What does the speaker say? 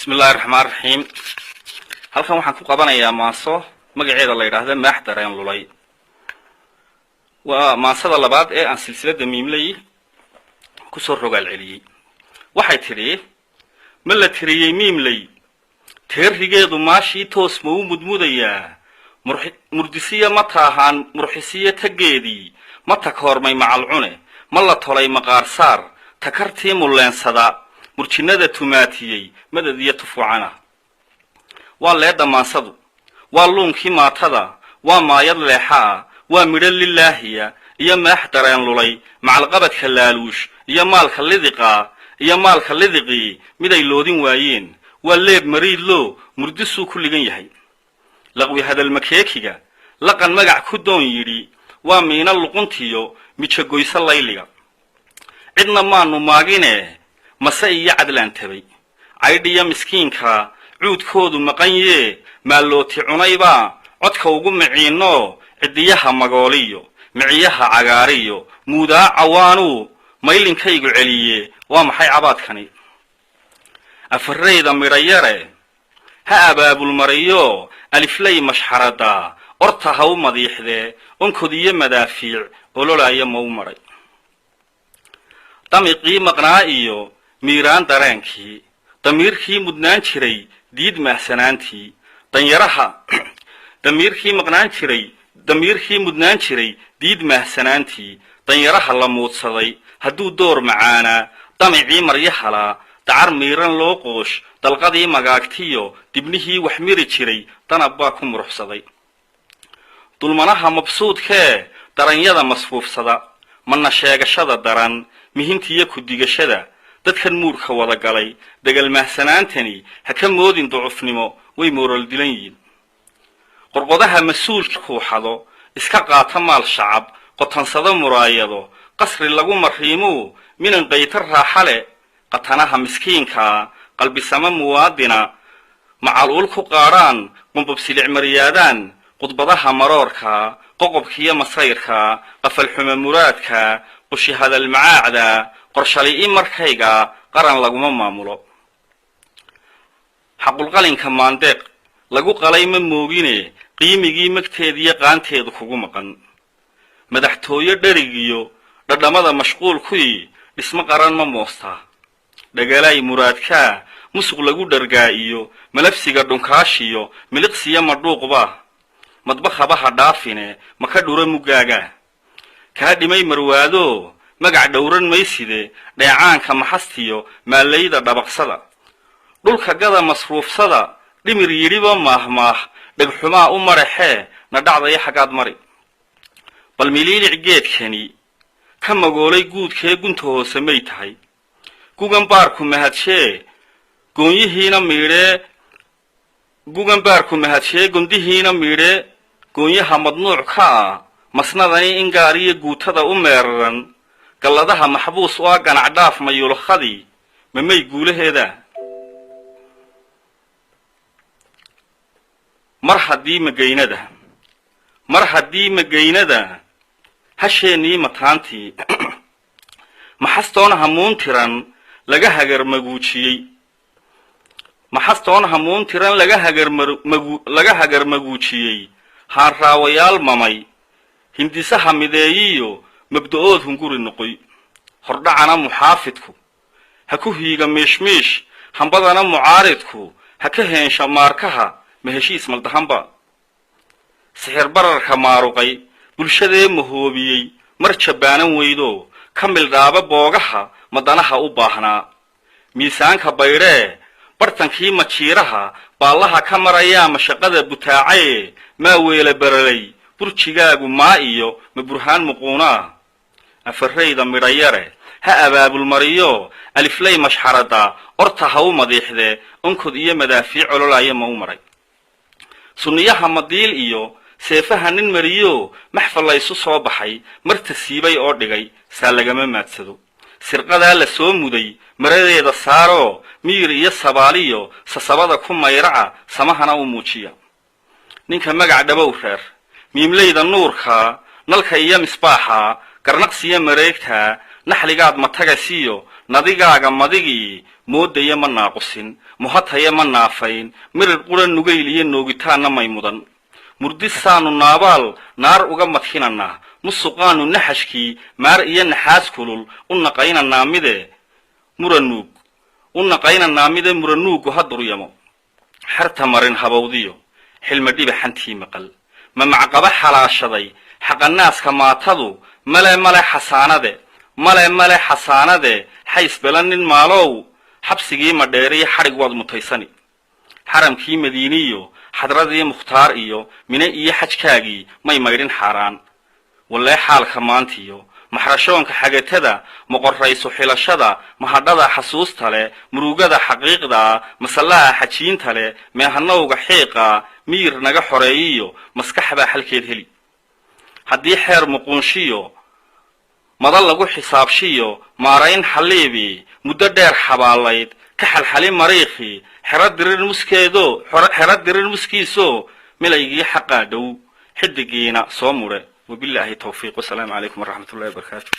بسم الله الرحمن الرحيم. halkan waxaan ku qabanayaa maaso magaceeda la yiraahdo maax dareen lulay. waa maasada labaad ee aan silsilada miimlay ku soo rogaal celiyay. waxay tiri ma la tiriyay miimlay teerigeedu maashi toos ma u mudmudayaa murdisiya ma taahan murxisiya tageedii ma takoormay macal cune ma la tolay maqaar saar takartii muleensada murjinada tumaatiyay madadiya tufucana waa leeda maasadu waa luunkii maatada waa maayad leexaa waa midho lilaahiya iyo maax dareen lulay macal qabadka laaluush iyo maalka lidiqii miday loodin waayeen waa leeb mariidlo murdisuu ku ligan yahay laqwi hadal makeekiga laqan magac ku doon yidhi waa miina luquntiyo mijagoysa layliga cidna maanu maagine mase iyo cadlaan tabay caydhiya miskiinka cuudkoodu maqan yee maalooti cunayba codka ugu miciino cidiyaha magooliyo miciyaha cagaariyo muudaa cawaanu maylinkaygu celiye waa maxay cabaadkani afareyda midhayare ha abaabul mariyo aliflay mashxarada orta ha u madiixdee onkodiyo madaafiic ololaaya ma u maray damiqii maqnaa iyo miiraan dareenkii damiirkii mudnaan jiray diid mahsanaantii danyaraha damiirkii mudnaan jiray diid mahsanaantii danyaraha la muudsaday hadduu door macaanaa damicii maryahalaa dacar miiran loo qoosh dalqadii magaagtiyo dibnihii wax miri jiray danab baa ku muruxsaday dulmanaha mabsuudkee daranyada masfuufsada mana sheegashada daran mihintiyo ku digashada dadkan muurka wada galay dagal mahsanaantani ha ka moodin ducufnimo way moral dilan yihiin qorqodaha mas-uulka kuuxado iska qaata maal shacab qotansado muraayado qasri lagu mariimo minan qaytar raaxale qatanaha miskiinka qalbisama muwaadina macaluul ku qaaraan qumbab silic mariyaadaan qudbadaha maroorka qoqobkiyo masayrka qafal xuma muraadka qushi hadal macaacda qorshali markayga qaran laguma maamulo xaqulqalinka maandeeq lagu qalay ma moogine qiimigii magteediyo qaanteedu kugu maqan madaxtooyo dharigiyo dhadhamada mashquul kuyi dhismo qaran ma moostaa dhagalay muraadkaa musuq lagu dhargaa iyo malafsiga dhunkaashiyo miliqsiya madhuuqba madbahabaha dhaafine maka dhura mugaaga kaa dhimay marwaado magac dhowran mayside dheecaanka maxastiyo maalayda dhabaqsada dhulka gada masruufsada dhimir yidhiba maahmaah dhegxumaa u maraxee na dhacdaya xaggaad mari bal miliilic geedkani ka magoolay guudkee gunta hoose may tahay gugan baarku mahadshee gondihiina miidhe goonyaha madnuuc ka ah masnadani in gaariyo guutada u meeraran galladaha maxbuus oo ganac dhaaf mayulkhadii mamay guulaheeda mar haddii magaynada hasheenii mataantii maxastoon hamuun tiran laga hagarmaguujiyey haanraawayaal mamay hindisaha mideeyiyo mabda'ood hunguri noqoy hordhacana muxaafidku ha ku hiiga miishmiish hambadana mucaaridku ha ka heensha maarkaha ma heshiis maldahanba sixir bararka maaruqay bulshadee mahoobiyey mar jabbaanan weydo ka mildhaaba boogaha madanaha u baahnaa miisaanka baydhee bartankii majiiraha baallaha ka marayaa mashaqada butaacaye maa weela baralay burjigaagu maa iyo ma burhaan muquunaa afareyda midhayare ha abaabul mariyo aliflay mashxarada orta ha u madiixdee onkod iyo madaafiic ololaaya ma u maray sunniyaha madiil iyo seefaha nin mariyo maxfal laysu soo baxay marta siibay oo dhigay saa lagama maadsado sirqadaa la soo muday maradeeda saaro miir iyo sabaaliyo sasabada ku mayraca samahana u muujiya ninka magac dhabow reer miimlayda nuurka nalka iyo misbaaxa garnaqsiyo mareegta naxligaad matagasiyo nadigaaga madigii moodaya ma naaqusin muhataya ma naafayn mirir qura nugayliyo noogitaanna may mudan murdisaanu naabaal naar uga madhinanaa musuqaanu naxashkii maar iyo naxaas kulul u naqaynanaa mide muranuugu ha duryamo xarta marin habowdiyo xilma dhibaxantii maqal ma macqaba xalaashaday xaqanaaska maatadu male xasaanade xays belanin maalow xabsigii madheeriyo xadhig waad mutaysani xaramkii madiiniyo xadradii mukhtaar iyo mine iyo xajkaagii may maydhin xaaraan wallee xaalka maantiyo maxrashoonka xagatada moqorrayso xilashada mahadhada xasuusta leh murugada xaqiiqda masallaha xajiinta leh meehanowga xiiqa miyir naga xoreeyiyo maskax baa xalkeed heli haddii xeer muquunshiyo madal lagu xisaabshiyo maarayn xalliibi muddo dheer xabaalayd ka xalxali mariikhi xero dirir muskiiso milaygii xaqaa dhow xidigiina soo mudhe وبالله التوفيق والسلام عليكم ورحمة الله وبركاته